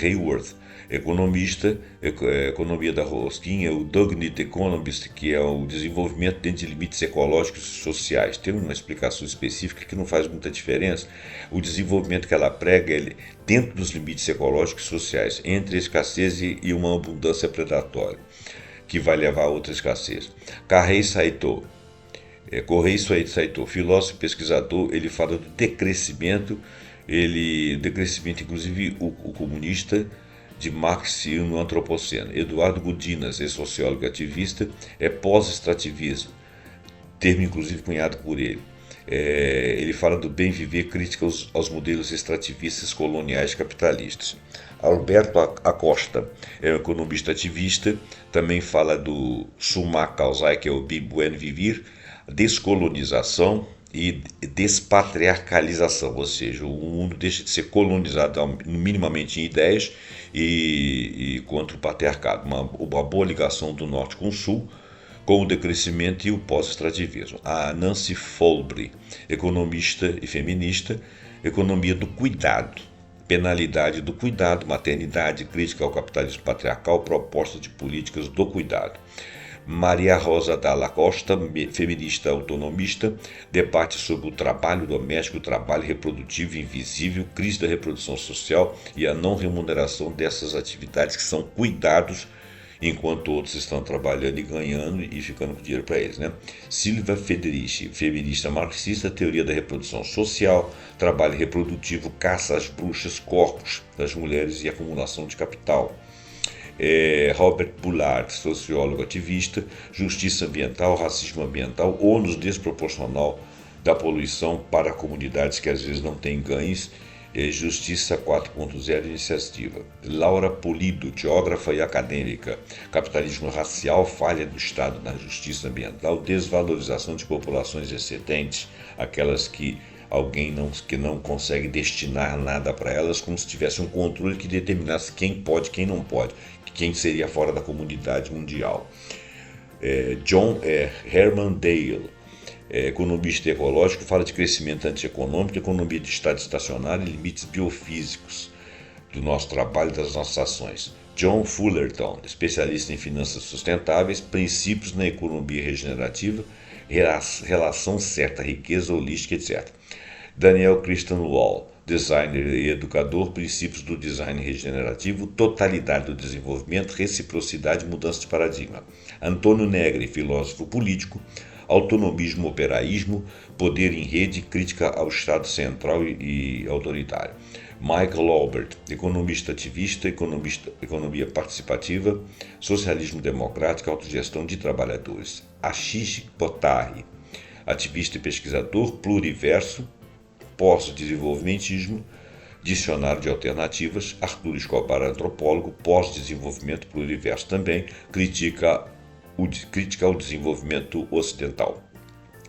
Hayworth, economista, economia da rosquinha, o Dugnit Economist, que é o desenvolvimento dentro de limites ecológicos e sociais. Tem uma explicação específica que não faz muita diferença. O desenvolvimento que ela prega é dentro dos limites ecológicos e sociais, entre a escassez e uma abundância predatória, que vai levar a outra escassez. Kohei Saito, filósofo e pesquisador, ele fala do decrescimento, inclusive o comunista de Marx e no Antropoceno. Eduardo Gudinas, sociólogo e ativista, é pós-extrativismo, termo inclusive cunhado por ele. Ele fala do bem viver, crítica aos modelos extrativistas coloniais capitalistas. Alberto Acosta é um economista ativista, também fala do summa causae, que é o bem viver, descolonização e despatriarcalização, ou seja, o mundo deixa de ser colonizado minimamente em ideias e contra o patriarcado, uma boa ligação do norte com o sul, com o decrescimento e o pós-extrativismo. A Nancy Folbre, economista e feminista, economia do cuidado, penalidade do cuidado, maternidade, crítica ao capitalismo patriarcal, proposta de políticas do cuidado. Maria Rosa Dalla Costa, feminista autonomista, debate sobre o trabalho doméstico, o trabalho reprodutivo invisível, crise da reprodução social e a não remuneração dessas atividades que são cuidados, enquanto outros estão trabalhando e ganhando e ficando com dinheiro para eles, né? Silvia Federici, feminista marxista, teoria da reprodução social, trabalho reprodutivo, caça às bruxas, corpos das mulheres e acumulação de capital. Robert Bullard, sociólogo ativista, justiça ambiental, racismo ambiental, ônus desproporcional da poluição para comunidades que às vezes não têm ganhos Justiça 4.0 Iniciativa. Laura Polido, geógrafa e acadêmica. Capitalismo racial, falha do Estado na justiça ambiental, desvalorização de populações excedentes, aquelas que que não consegue destinar nada para elas, como se tivesse um controle que determinasse quem pode, quem não pode, quem seria fora da comunidade mundial. John Herman Dale, economista ecológico, fala de crescimento antieconômico, economia de estado estacionário e limites biofísicos do nosso trabalho e das nossas ações. John Fullerton, especialista em finanças sustentáveis, princípios na economia regenerativa, relação certa, riqueza holística, etc. Daniel Christian Wall, designer e educador, princípios do design regenerativo, totalidade do desenvolvimento, reciprocidade e mudança de paradigma. Antônio Negri, filósofo político, autonomismo, operaísmo, poder em rede, crítica ao Estado central e autoritário. Michael Albert, economista ativista, economia participativa, socialismo democrático, autogestão de trabalhadores. Ashish Botari, ativista e pesquisador, pluriverso, pós-desenvolvimentismo, dicionário de alternativas. Arthur Escobar, antropólogo, pós-desenvolvimento, pluriverso também, crítica ao desenvolvimento ocidental.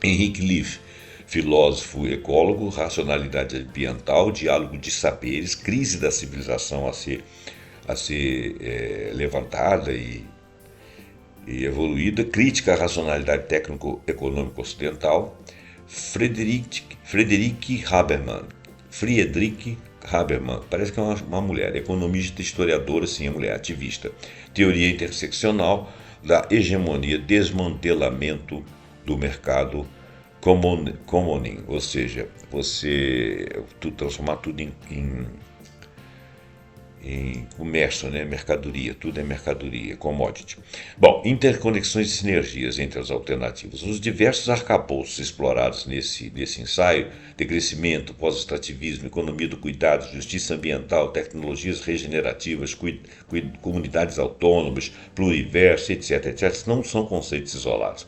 Henrique Leaf, filósofo ecólogo, racionalidade ambiental, diálogo de saberes, crise da civilização a ser levantada e evoluída, crítica à racionalidade técnico-econômica ocidental. Friedrich Habermas, parece que é uma mulher, economista, historiadora, sim, é mulher, ativista. Teoria interseccional da hegemonia, desmantelamento do mercado commoning, ou seja, você transformar tudo em comércio, né? Mercadoria, tudo é mercadoria, commodity. Bom, interconexões e sinergias entre as alternativas. Os diversos arcabouços explorados nesse ensaio de crescimento, pós-extrativismo, economia do cuidado, justiça ambiental, tecnologias regenerativas, comunidades autônomas, pluriverso, etc., não são conceitos isolados.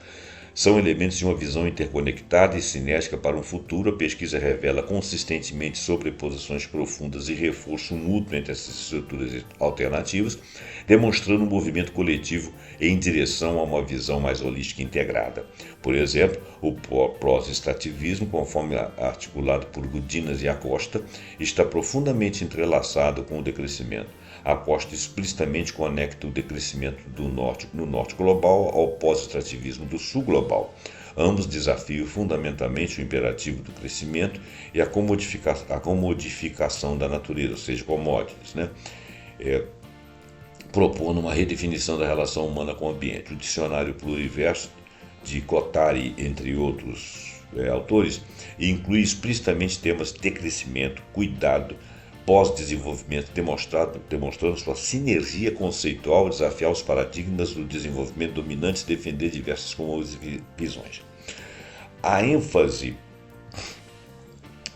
São elementos de uma visão interconectada e cinética para um futuro. A pesquisa revela consistentemente sobreposições profundas e reforço mútuo entre essas estruturas alternativas, demonstrando um movimento coletivo em direção a uma visão mais holística e integrada. Por exemplo, o pós-extrativismo, conforme articulado por Gudinas e Acosta, está profundamente entrelaçado com o decrescimento. Acosta explicitamente conecta o decrescimento no norte global ao pós-extrativismo do sul global. Ambos desafiam fundamentalmente o imperativo do crescimento e a comodificação da natureza, ou seja, commodities, né? Propondo uma redefinição da relação humana com o ambiente. O dicionário pluriverso de Kotari, entre outros autores, inclui explicitamente temas de crescimento, cuidado, pós-desenvolvimento, demonstrando sua sinergia conceitual ao desafiar os paradigmas do desenvolvimento dominantes e defender diversas visões. A ênfase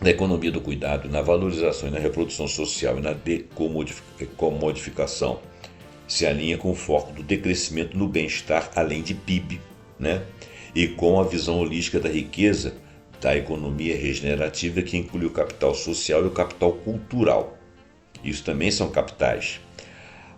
na economia do cuidado, na valorização e na reprodução social e na decomodificação se alinha com o foco do decrescimento no bem-estar, além de PIB, né? E com a visão holística da riqueza da economia regenerativa, que inclui o capital social e o capital cultural. Isso também são capitais.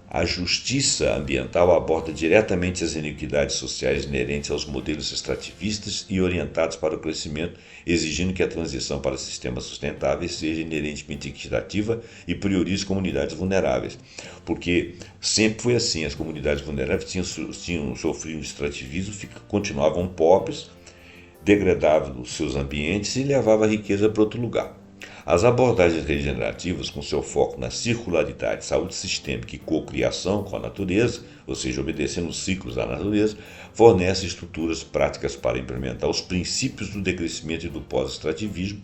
A justiça ambiental aborda diretamente as iniquidades sociais inerentes aos modelos extrativistas e orientados para o crescimento, exigindo que a transição para sistemas sustentáveis seja inerentemente equitativa e priorize comunidades vulneráveis. Porque sempre foi assim, as comunidades vulneráveis tinham sofrido extrativismo, continuavam pobres, degradavam os seus ambientes e levavam a riqueza para outro lugar. As abordagens regenerativas, com seu foco na circularidade, saúde sistêmica e cocriação com a natureza, ou seja, obedecendo os ciclos da natureza, fornecem estruturas práticas para implementar os princípios do decrescimento e do pós-extrativismo,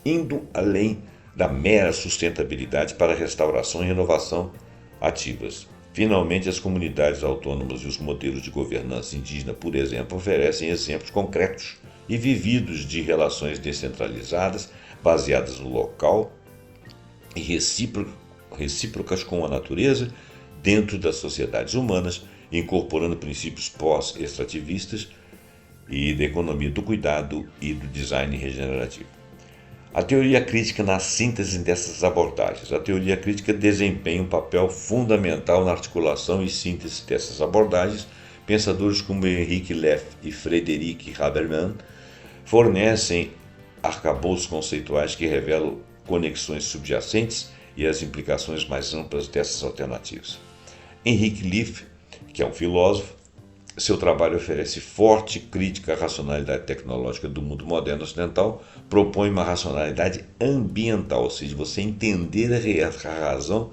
indo além da mera sustentabilidade para a restauração e renovação ativas. Finalmente, as comunidades autônomas e os modelos de governança indígena, por exemplo, oferecem exemplos concretos e vividos de relações descentralizadas, baseadas no local e recíprocas com a natureza dentro das sociedades humanas, incorporando princípios pós-extrativistas e da economia do cuidado e do design regenerativo. A teoria crítica na síntese dessas abordagens. A teoria crítica desempenha um papel fundamental na articulação e síntese dessas abordagens. Pensadores como Henrique Leff e Frederic Habermas fornecem arcabouços conceituais que revelam conexões subjacentes e as implicações mais amplas dessas alternativas. Henrique Leff, que é um filósofo, seu trabalho oferece forte crítica à racionalidade tecnológica do mundo moderno ocidental, propõe uma racionalidade ambiental, ou seja, você entender a razão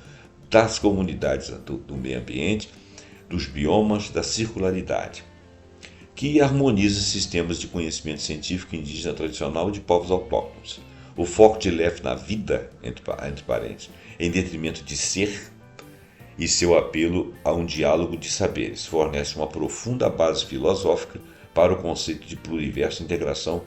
das comunidades do meio ambiente, dos biomas, da circularidade, que harmoniza sistemas de conhecimento científico indígena tradicional de povos autóctones. O foco de Leff na vida, entre parênteses, em detrimento de ser, e seu apelo a um diálogo de saberes fornece uma profunda base filosófica para o conceito de pluriverso e integração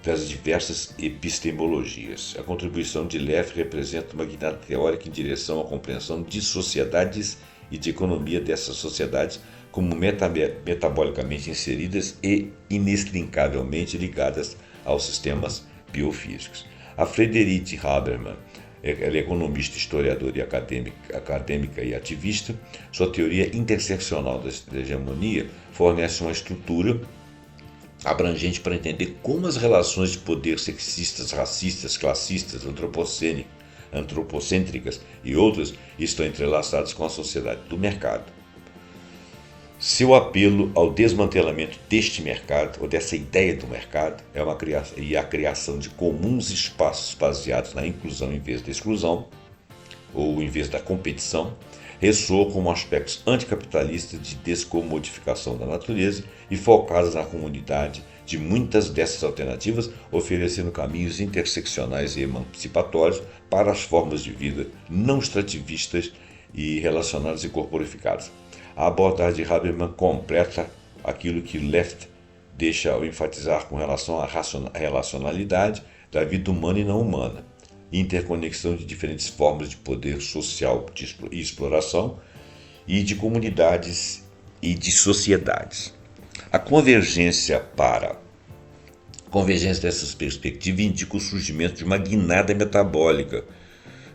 das diversas epistemologias. A contribuição de Leff representa uma guinada teórica em direção à compreensão de sociedades e de economia dessas sociedades como metabolicamente inseridas e inextricavelmente ligadas aos sistemas biofísicos. A Frederic Habermas, ela é economista, historiadora e acadêmica e ativista. Sua teoria interseccional da hegemonia fornece uma estrutura abrangente para entender como as relações de poder sexistas, racistas, classistas, antropocêntricas e outras estão entrelaçadas com a sociedade do mercado. Seu apelo ao desmantelamento deste mercado, ou dessa ideia do mercado, e a criação de comuns espaços baseados na inclusão em vez da exclusão, ou em vez da competição, ressoa como aspectos anticapitalistas de descomodificação da natureza e focados na comunidade de muitas dessas alternativas, oferecendo caminhos interseccionais e emancipatórios para as formas de vida não extrativistas e relacionadas e corporificadas. A abordagem de Habermas completa aquilo que Leff deixa ao enfatizar com relação à relacionalidade da vida humana e não humana, interconexão de diferentes formas de poder social e exploração e de comunidades e de sociedades. A convergência dessas perspectivas indica o surgimento de uma guinada metabólica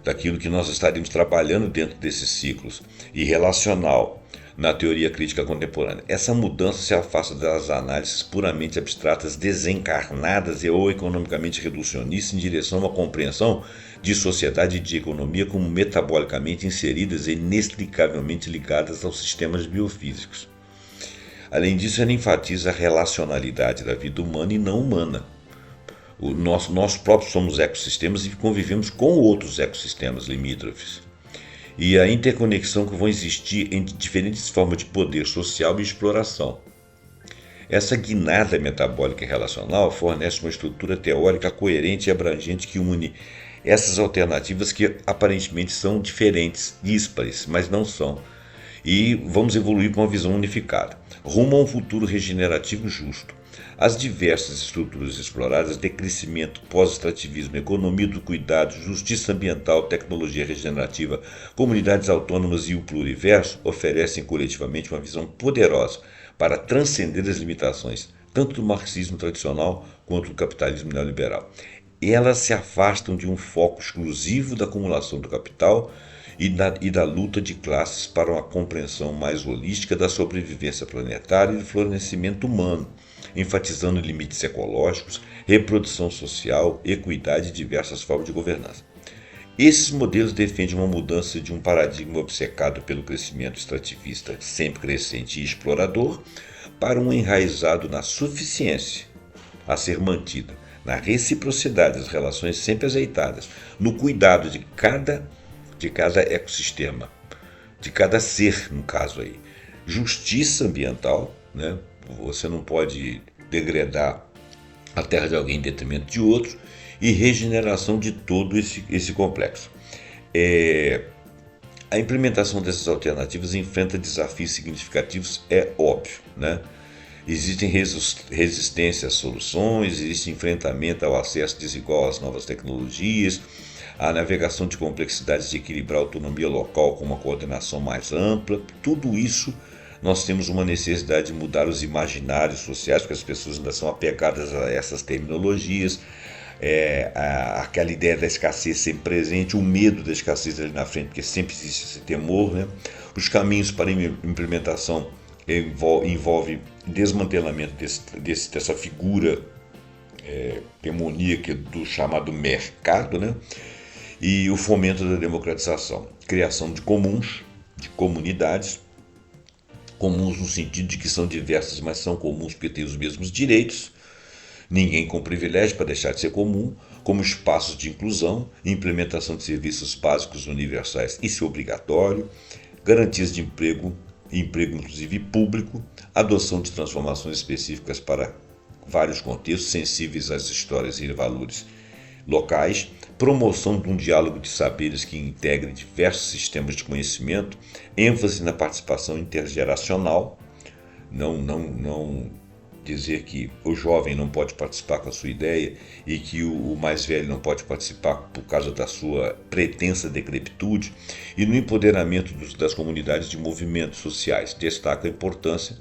daquilo que nós estaríamos trabalhando dentro desses ciclos e relacional na teoria crítica contemporânea. Essa mudança se afasta das análises puramente abstratas, desencarnadas ou economicamente reducionistas em direção a uma compreensão de sociedade e de economia como metabolicamente inseridas e inextricavelmente ligadas aos sistemas biofísicos. Além disso, ela enfatiza a relacionalidade da vida humana e não humana. Nós próprios somos ecossistemas e convivemos com outros ecossistemas limítrofes. E a interconexão que vão existir entre diferentes formas de poder social e exploração. Essa guinada metabólica e relacional fornece uma estrutura teórica coerente e abrangente que une essas alternativas que aparentemente são diferentes, díspares, mas não são. E vamos evoluir com uma visão unificada, rumo a um futuro regenerativo justo. As diversas estruturas exploradas de crescimento, pós-extrativismo, economia do cuidado, justiça ambiental, tecnologia regenerativa, comunidades autônomas e o pluriverso oferecem coletivamente uma visão poderosa para transcender as limitações, tanto do marxismo tradicional quanto do capitalismo neoliberal. Elas se afastam de um foco exclusivo da acumulação do capital e da luta de classes para uma compreensão mais holística da sobrevivência planetária e do florescimento humano, enfatizando limites ecológicos, reprodução social, equidade e diversas formas de governança. Esses modelos defendem uma mudança de um paradigma obcecado pelo crescimento extrativista sempre crescente e explorador para um enraizado na suficiência a ser mantida, na reciprocidade das relações sempre azeitadas, no cuidado de cada ecossistema, de cada ser, no caso aí. Justiça ambiental, né? Você não pode degradar a terra de alguém em detrimento de outro, e regeneração de todo esse complexo. A implementação dessas alternativas enfrenta desafios significativos, é óbvio, né? Existem resistência às soluções, existe enfrentamento ao acesso desigual às novas tecnologias, a navegação de complexidades de equilibrar a autonomia local com uma coordenação mais ampla. Tudo isso nós temos uma necessidade de mudar os imaginários sociais, porque as pessoas ainda são apegadas a essas terminologias. aquela ideia da escassez sempre presente, o medo da escassez ali na frente, porque sempre existe esse temor, né? Os caminhos para a implementação envolve desmantelamento dessa figura demoníaca do chamado mercado, né? E o fomento da democratização, criação de comuns, de comunidades, comuns no sentido de que são diversas, mas são comuns porque têm os mesmos direitos, ninguém com privilégio para deixar de ser comum, como espaços de inclusão, implementação de serviços básicos universais, isso é obrigatório, garantias de emprego inclusive público, adoção de transformações específicas para vários contextos sensíveis às histórias e valores locais, promoção de um diálogo de saberes que integre diversos sistemas de conhecimento, ênfase na participação intergeracional, não dizer que o jovem não pode participar com a sua ideia e que o mais velho não pode participar por causa da sua pretensa decrepitude, e no empoderamento das comunidades de movimentos sociais. Destaca a importância,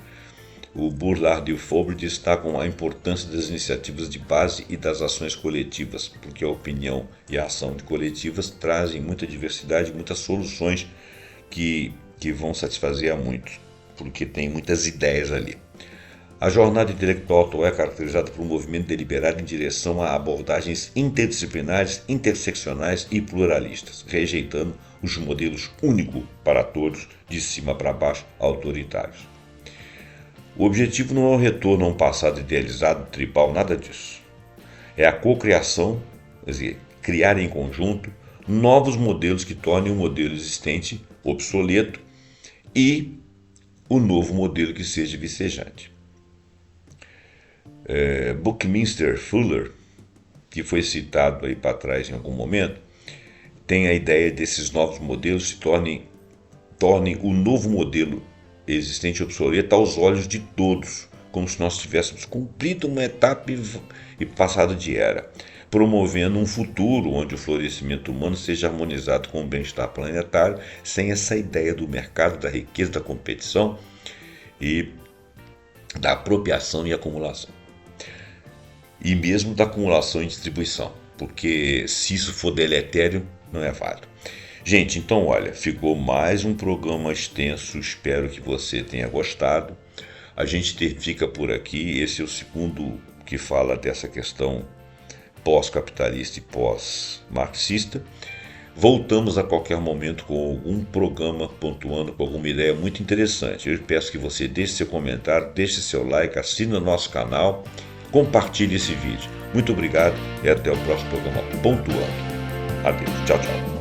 o Burlard e o Faubre destacam a importância das iniciativas de base e das ações coletivas, porque a opinião e a ação de coletivas trazem muita diversidade, muitas soluções que vão satisfazer a muitos, porque tem muitas ideias ali. A jornada intelectual atual é caracterizada por um movimento deliberado em direção a abordagens interdisciplinares, interseccionais e pluralistas, rejeitando os modelos único para todos, de cima para baixo, autoritários. O objetivo não é o retorno a um passado idealizado, tribal, nada disso. É a cocriação, quer dizer, criar em conjunto novos modelos que tornem o modelo existente obsoleto e o novo modelo que seja vicejante. Buckminster Fuller, que foi citado aí para trás em algum momento, tem a ideia desses novos modelos se tornem o novo modelo existente obsoleto aos olhos de todos, como se nós tivéssemos cumprido uma etapa e passado de era, promovendo um futuro onde o florescimento humano seja harmonizado com o bem-estar planetário, sem essa ideia do mercado, da riqueza, da competição e da apropriação e acumulação. E mesmo da acumulação e distribuição, porque se isso for deletério, não é válido. Gente, então olha, ficou mais um programa extenso, espero que você tenha gostado. A gente fica por aqui, esse é o segundo que fala dessa questão pós-capitalista e pós-marxista. Voltamos a qualquer momento com algum programa pontuando com alguma ideia muito interessante. Eu peço que você deixe seu comentário, deixe seu like, assine o nosso canal, compartilhe esse vídeo. Muito obrigado e até o próximo programa Pontuando. Adeus, tchau, tchau.